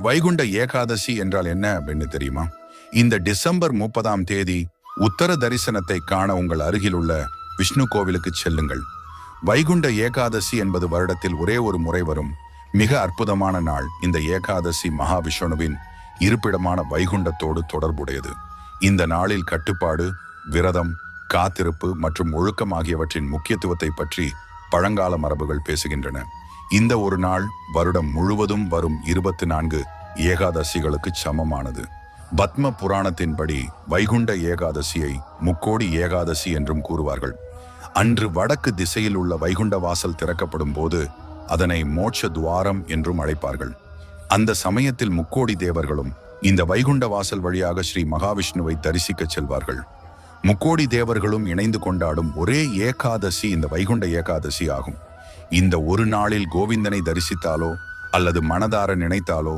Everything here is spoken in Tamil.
வைகுண்ட ஏகாதசி என்றால் என்ன அப்படின்னு தெரியுமா? இந்த டிசம்பர் 30ஆம் தேதி உத்தர தரிசனத்தை காண உங்கள் அருகில் உள்ள விஷ்ணு கோவிலுக்கு செல்லுங்கள். வைகுண்ட ஏகாதசி என்பது வருடத்தில் ஒரே ஒரு முறை வரும் மிக அற்புதமான நாள். இந்த ஏகாதசி மகாவிஷ்ணுவின் இருப்பிடமான வைகுண்டத்தோடு தொடர்புடையது. இந்த நாளில் கட்டுப்பாடு, விரதம், காத்திருப்பு மற்றும் ஒழுக்கம் ஆகியவற்றின் முக்கியத்துவத்தை பற்றி பழங்கால மரபுகள் பேசுகின்றன. இந்த ஒரு நாள் வருடம் முழுவதும் வரும் 24 ஏகாதசிகளுக்கு சமமானது. பத்ம புராணத்தின்படி வைகுண்ட ஏகாதசியை முக்கோடி ஏகாதசி என்றும் கூறுவார்கள். அன்று வடக்கு திசையில் உள்ள வைகுண்ட வாசல் திறக்கப்படும் போது அதனை மோட்ச துவாரம் என்றும் அழைப்பார்கள். அந்த சமயத்தில் முக்கோடி தேவர்களும் இந்த வைகுண்ட வாசல் வழியாக ஸ்ரீ மகாவிஷ்ணுவை தரிசிக்க செல்வார்கள். முக்கோடி தேவர்களும் இணைந்து கொண்டாடும் ஒரே ஏகாதசி இந்த வைகுண்ட ஏகாதசி ஆகும். இந்த ஒரு நாளில் கோவிந்தனை தரிசித்தாலோ அல்லது மனதார நினைத்தாலோ